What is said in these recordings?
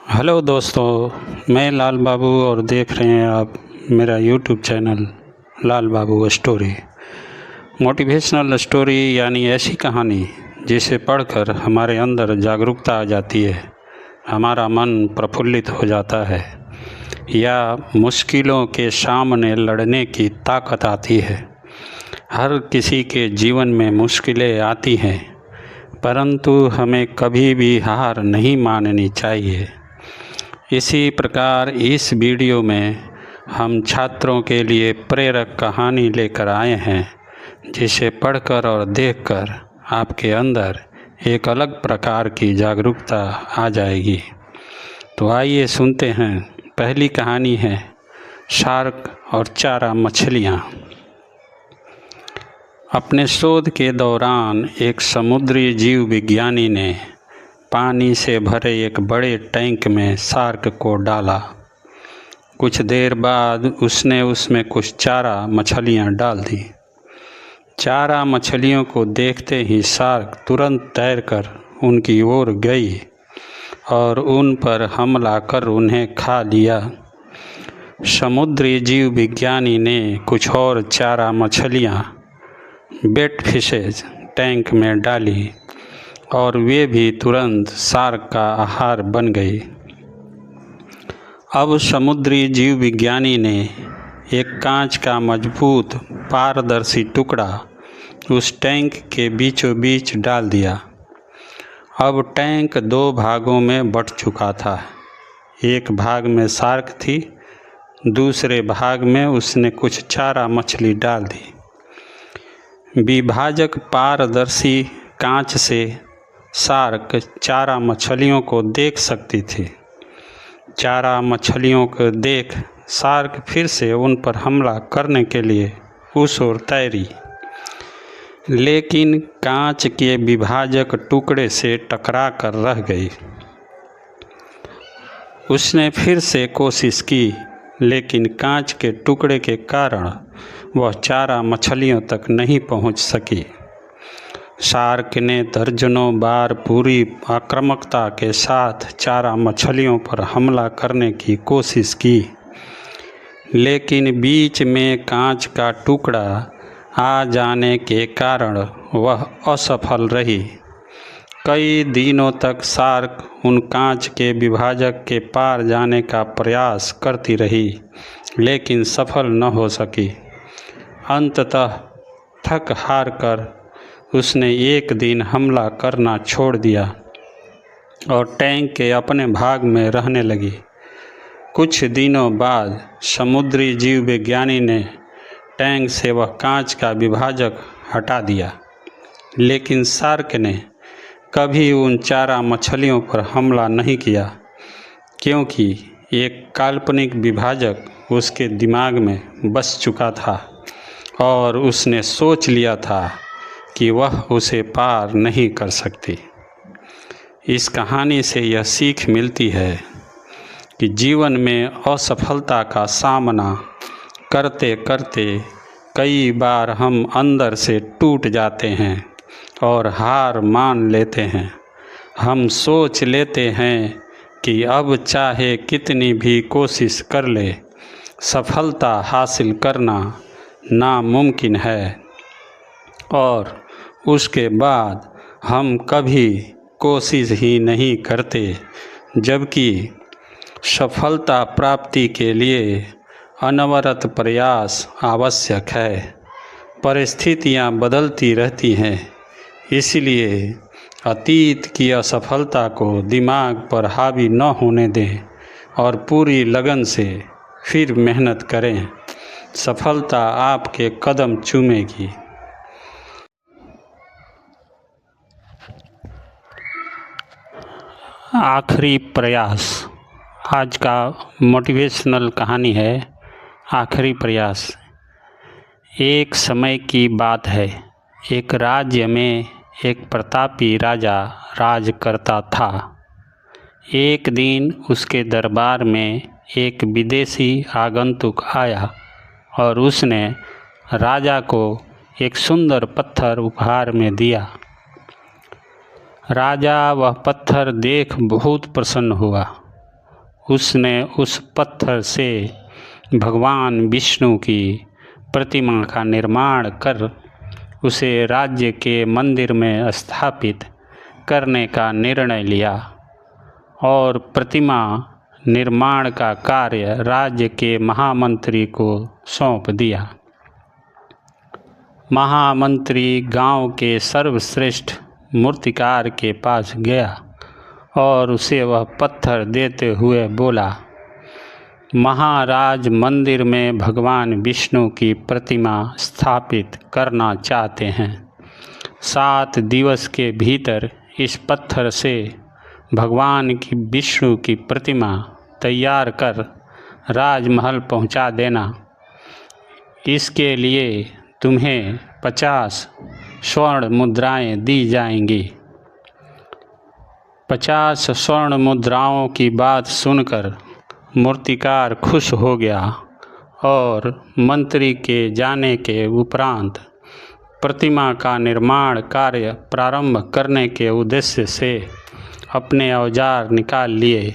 Hello दोस्तों, मैं लाल बाबू और देख रहे हैं आप मेरा यूट्यूब चैनल लाल बाबू स्टोरी। मोटिवेशनल स्टोरी यानी ऐसी कहानी जिसे पढ़कर हमारे अंदर जागरूकता आ जाती है, हमारा मन प्रफुल्लित हो जाता है या मुश्किलों के सामने लड़ने की ताकत आती है। हर किसी के जीवन में मुश्किलें आती हैं, परंतु हमें कभी भी हार नहीं माननी चाहिए। इसी प्रकार इस वीडियो में हम छात्रों के लिए प्रेरक कहानी लेकर आए हैं, जिसे पढ़कर और देखकर आपके अंदर एक अलग प्रकार की जागरूकता आ जाएगी। तो आइए सुनते हैं। पहली कहानी है शार्क और चारा मछलियाँ। अपने शोध के दौरान एक समुद्री जीव विज्ञानी ने पानी से भरे एक बड़े टैंक में शार्क को डाला। कुछ देर बाद उसने उसमें कुछ चारा मछलियाँ डाल दी। चारा मछलियों को देखते ही शार्क तुरंत तैरकर उनकी ओर गई और उन पर हमला कर उन्हें खा लिया। समुद्री जीव विज्ञानी ने कुछ और चारा मछलियाँ बेट फिशेज टैंक में डाली और वे भी तुरंत शार्क का आहार बन गई। अब समुद्री जीव विज्ञानी ने एक कांच का मजबूत पारदर्शी टुकड़ा उस टैंक के बीचों बीच डाल दिया। अब टैंक दो भागों में बंट चुका था। एक भाग में शार्क थी, दूसरे भाग में उसने कुछ चारा मछली डाल दी। विभाजक पारदर्शी कांच से शार्क चारा मछलियों को देख सकती थी। चारा मछलियों को देख शार्क फिर से उन पर हमला करने के लिए उस ओर तैरी, लेकिन कांच के विभाजक टुकड़े से टकरा कर रह गई। उसने फिर से कोशिश की, लेकिन कांच के टुकड़े के कारण वह चारा मछलियों तक नहीं पहुंच सकी। शार्क ने दर्जनों बार पूरी आक्रामकता के साथ चारा मछलियों पर हमला करने की कोशिश की, लेकिन बीच में कांच का टुकड़ा आ जाने के कारण वह असफल रही। कई दिनों तक शार्क उन कांच के विभाजक के पार जाने का प्रयास करती रही, लेकिन सफल न हो सकी। अंततः थक हार कर उसने एक दिन हमला करना छोड़ दिया और टैंक के अपने भाग में रहने लगी। कुछ दिनों बाद समुद्री जीव विज्ञानी ने टैंक से वह कांच का विभाजक हटा दिया, लेकिन शार्क ने कभी उन चारा मछलियों पर हमला नहीं किया, क्योंकि एक काल्पनिक विभाजक उसके दिमाग में बस चुका था और उसने सोच लिया था कि वह उसे पार नहीं कर सकती। इस कहानी से यह सीख मिलती है कि जीवन में असफलता का सामना करते करते कई बार हम अंदर से टूट जाते हैं और हार मान लेते हैं। हम सोच लेते हैं कि अब चाहे कितनी भी कोशिश कर ले, सफलता हासिल करना नामुमकिन है, और उसके बाद हम कभी कोशिश ही नहीं करते, जबकि सफलता प्राप्ति के लिए अनवरत प्रयास आवश्यक है। परिस्थितियां बदलती रहती हैं, इसलिए अतीत की असफलता को दिमाग पर हावी न होने दें और पूरी लगन से फिर मेहनत करें। सफलता आपके कदम चूमेगी। आखिरी प्रयास। आज का मोटिवेशनल कहानी है आखिरी प्रयास। एक समय की बात है, एक राज्य में एक प्रतापी राजा राज करता था। एक दिन उसके दरबार में एक विदेशी आगंतुक आया और उसने राजा को एक सुंदर पत्थर उपहार में दिया। राजा वह पत्थर देख बहुत प्रसन्न हुआ उसने उस पत्थर से भगवान विष्णु की प्रतिमा का निर्माण कर उसे राज्य के मंदिर में स्थापित करने का निर्णय लिया और प्रतिमा निर्माण का कार्य राज्य के महामंत्री को सौंप दिया। महामंत्री गांव के सर्वश्रेष्ठ मूर्तिकार के पास गया और उसे वह पत्थर देते हुए बोला, महाराज मंदिर में भगवान विष्णु की प्रतिमा स्थापित करना चाहते हैं। 7 दिवस के भीतर इस पत्थर से भगवान की विष्णु की प्रतिमा तैयार कर राजमहल पहुंचा देना। इसके लिए तुम्हें 50 स्वर्ण मुद्राएं दी जाएंगी। 50 स्वर्ण मुद्राओं की बात सुनकर मूर्तिकार खुश हो गया और मंत्री के जाने के उपरांत प्रतिमा का निर्माण कार्य प्रारंभ करने के उद्देश्य से अपने औजार निकाल लिए।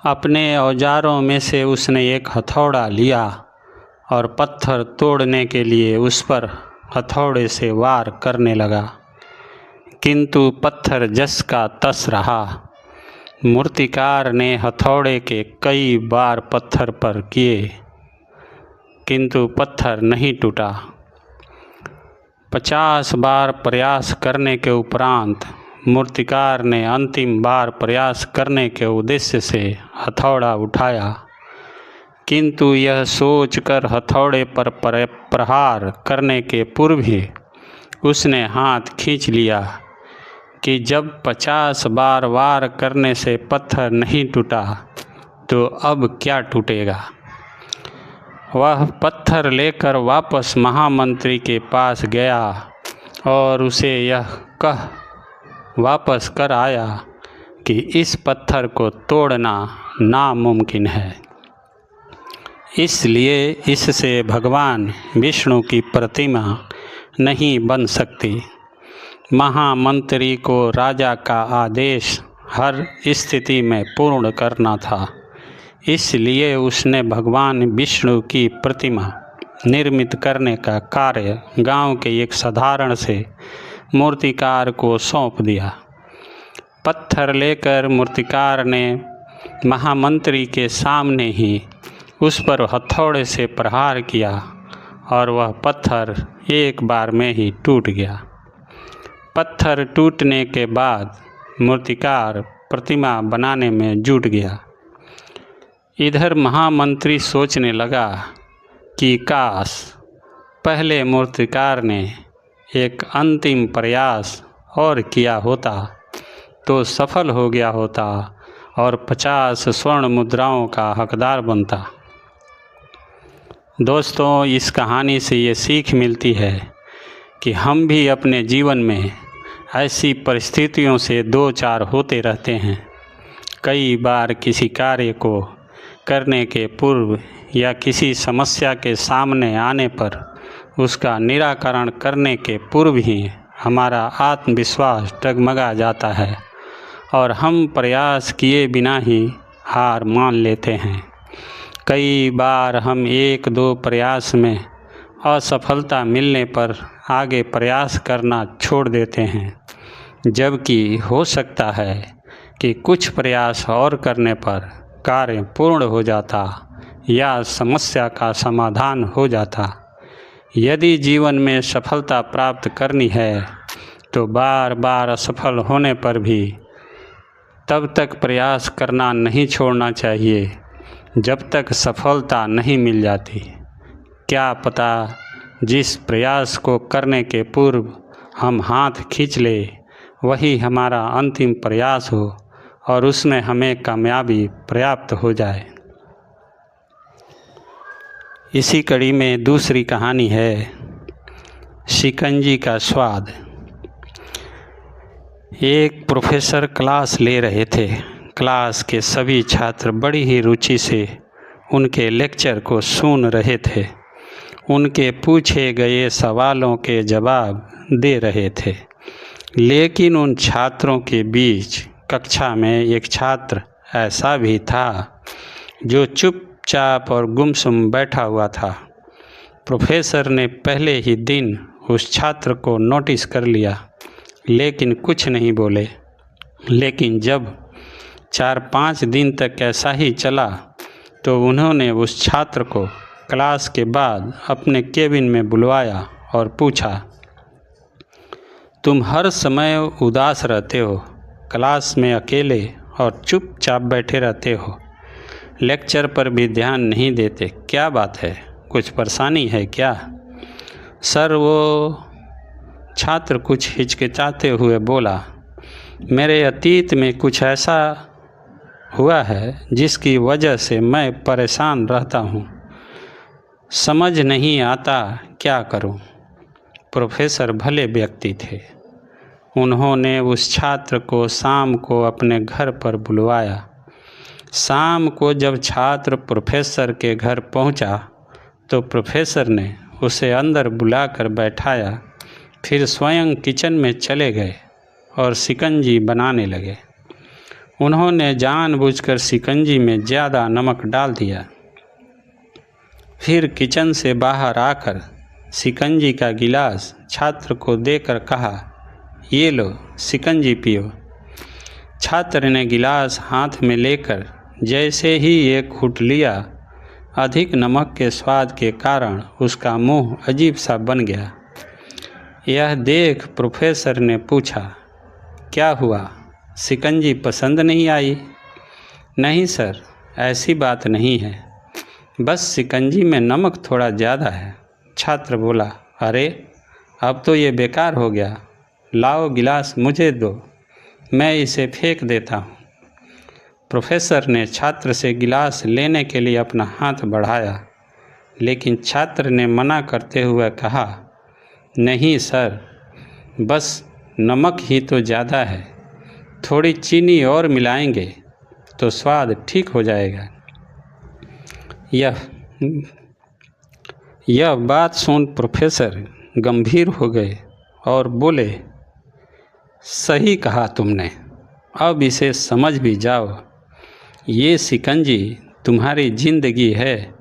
अपने औजारों में से उसने एक हथौड़ा लिया और पत्थर तोड़ने के लिए उस पर हथौड़े से वार करने लगा, किंतु पत्थर जस का तस रहा। मूर्तिकार ने हथौड़े के कई बार पत्थर पर किए, किंतु पत्थर नहीं टूटा। 50 बार प्रयास करने के उपरांत मूर्तिकार ने अंतिम बार प्रयास करने के उद्देश्य से हथौड़ा उठाया, किंतु यह सोचकर हथौड़े पर प्रहार करने के पूर्व ही उसने हाथ खींच लिया कि जब 50 बार वार करने से पत्थर नहीं टूटा तो अब क्या टूटेगा। वह पत्थर लेकर वापस महामंत्री के पास गया और उसे यह कह वापस कर आया कि इस पत्थर को तोड़ना नामुमकिन है, इसलिए इससे भगवान विष्णु की प्रतिमा नहीं बन सकती। महामंत्री को राजा का आदेश हर स्थिति में पूर्ण करना था, इसलिए उसने भगवान विष्णु की प्रतिमा निर्मित करने का कार्य गांव के एक साधारण से मूर्तिकार को सौंप दिया। पत्थर लेकर मूर्तिकार ने महामंत्री के सामने ही उस पर हथौड़े से प्रहार किया और वह पत्थर एक बार में ही टूट गया। पत्थर टूटने के बाद मूर्तिकार प्रतिमा बनाने में जुट गया। इधर महामंत्री सोचने लगा कि काश पहले मूर्तिकार ने एक अंतिम प्रयास और किया होता तो सफल हो गया होता और 50 स्वर्ण मुद्राओं का हकदार बनता। दोस्तों, इस कहानी से ये सीख मिलती है कि हम भी अपने जीवन में ऐसी परिस्थितियों से दो चार होते रहते हैं। कई बार किसी कार्य को करने के पूर्व या किसी समस्या के सामने आने पर उसका निराकरण करने के पूर्व ही हमारा आत्मविश्वास डगमगा जाता है और हम प्रयास किए बिना ही हार मान लेते हैं। कई बार हम 1-2 प्रयास में असफलता मिलने पर आगे प्रयास करना छोड़ देते हैं, जबकि हो सकता है कि कुछ प्रयास और करने पर कार्य पूर्ण हो जाता या समस्या का समाधान हो जाता। यदि जीवन में सफलता प्राप्त करनी है तो बार बार असफल होने पर भी तब तक प्रयास करना नहीं छोड़ना चाहिए जब तक सफलता नहीं मिल जाती। क्या पता जिस प्रयास को करने के पूर्व हम हाथ खींच ले वही हमारा अंतिम प्रयास हो और उसमें हमें कामयाबी प्राप्त हो जाए। इसी कड़ी में दूसरी कहानी है शिकंजी का स्वाद। एक प्रोफेसर क्लास ले रहे थे। क्लास के सभी छात्र बड़ी ही रुचि से उनके लेक्चर को सुन रहे थे। उनके पूछे गए सवालों के जवाब दे रहे थे, लेकिन उन छात्रों के बीच कक्षा में एक छात्र ऐसा भी था जो चुपचाप और गुमसुम बैठा हुआ था। प्रोफेसर ने पहले ही दिन उस छात्र को नोटिस कर लिया, लेकिन कुछ नहीं बोले। लेकिन जब 4-5 दिन तक ऐसा ही चला तो उन्होंने उस छात्र को क्लास के बाद अपने केबिन में बुलवाया और पूछा, तुम हर समय उदास रहते हो, क्लास में अकेले और चुपचाप बैठे रहते हो, लेक्चर पर भी ध्यान नहीं देते, क्या बात है, कुछ परेशानी है क्या? सर, वो छात्र कुछ हिचकिचाते हुए बोला, मेरे अतीत में कुछ ऐसा हुआ है जिसकी वजह से मैं परेशान रहता हूँ, समझ नहीं आता क्या करूँ। प्रोफेसर भले व्यक्ति थे। उन्होंने उस छात्र को शाम को अपने घर पर बुलवाया। शाम को जब छात्र प्रोफेसर के घर पहुंचा तो प्रोफेसर ने उसे अंदर बुलाकर बैठाया, फिर स्वयं किचन में चले गए और शिकंजी बनाने लगे। उन्होंने जानबूझकर शिकंजी में ज़्यादा नमक डाल दिया। फिर किचन से बाहर आकर शिकंजी का गिलास छात्र को देकर कहा, ये लो शिकंजी पियो। छात्र ने गिलास हाथ में लेकर जैसे ही एक घूंट लिया, अधिक नमक के स्वाद के कारण उसका मुंह अजीब सा बन गया। यह देख प्रोफेसर ने पूछा, क्या हुआ, शिकंजी पसंद नहीं आई? नहीं सर, ऐसी बात नहीं है, बस शिकंजी में नमक थोड़ा ज़्यादा है। छात्र बोला, अरे अब तो ये बेकार हो गया, लाओ गिलास मुझे दो, मैं इसे फेंक देता हूँ। प्रोफेसर ने छात्र से गिलास लेने के लिए अपना हाथ बढ़ाया, लेकिन छात्र ने मना करते हुए कहा, नहीं सर, बस नमक ही तो ज़्यादा है, थोड़ी चीनी और मिलाएंगे तो स्वाद ठीक हो जाएगा। यह बात सुन प्रोफेसर गंभीर हो गए और बोले, सही कहा तुमने, अब इसे समझ भी जाओ। ये शिकंजी तुम्हारी जिंदगी है,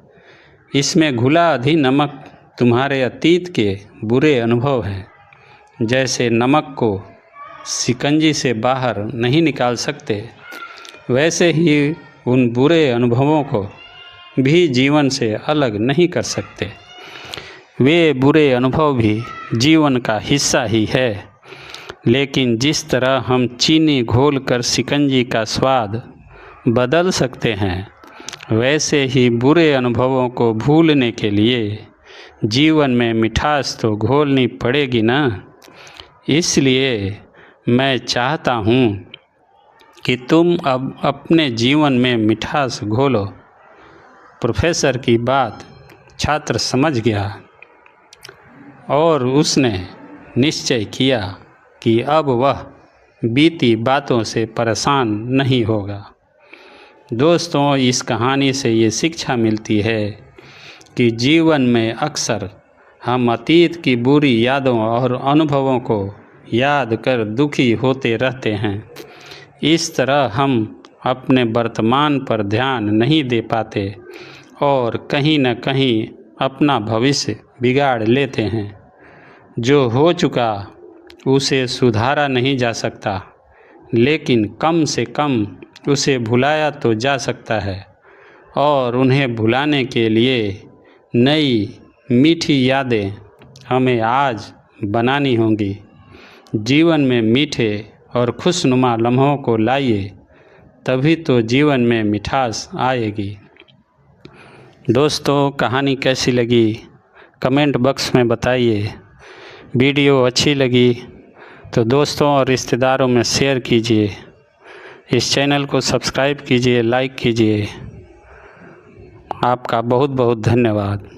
इसमें घुला आधी नमक तुम्हारे अतीत के बुरे अनुभव हैं। जैसे नमक को शिकंजी से बाहर नहीं निकाल सकते, वैसे ही उन बुरे अनुभवों को भी जीवन से अलग नहीं कर सकते। वे बुरे अनुभव भी जीवन का हिस्सा ही है, लेकिन जिस तरह हम चीनी घोलकर शिकंजी का स्वाद बदल सकते हैं, वैसे ही बुरे अनुभवों को भूलने के लिए जीवन में मिठास तो घोलनी पड़ेगी ना। इसलिए मैं चाहता हूँ कि तुम अब अपने जीवन में मिठास घोलो। प्रोफेसर की बात छात्र समझ गया और उसने निश्चय किया कि अब वह बीती बातों से परेशान नहीं होगा। दोस्तों, इस कहानी से ये शिक्षा मिलती है कि जीवन में अक्सर हम अतीत की बुरी यादों और अनुभवों को याद कर दुखी होते रहते हैं। इस तरह हम अपने वर्तमान पर ध्यान नहीं दे पाते और कहीं न कहीं अपना भविष्य बिगाड़ लेते हैं। जो हो चुका उसे सुधारा नहीं जा सकता, लेकिन कम से कम उसे भुलाया तो जा सकता है और उन्हें भुलाने के लिए नई मीठी यादें हमें आज बनानी होंगी। जीवन में मीठे और खुशनुमा लम्हों को लाइए, तभी तो जीवन में मिठास आएगी। दोस्तों, कहानी कैसी लगी कमेंट बॉक्स में बताइए। वीडियो अच्छी लगी तो दोस्तों और रिश्तेदारों में शेयर कीजिए। इस चैनल को सब्सक्राइब कीजिए, लाइक कीजिए। आपका बहुत बहुत धन्यवाद।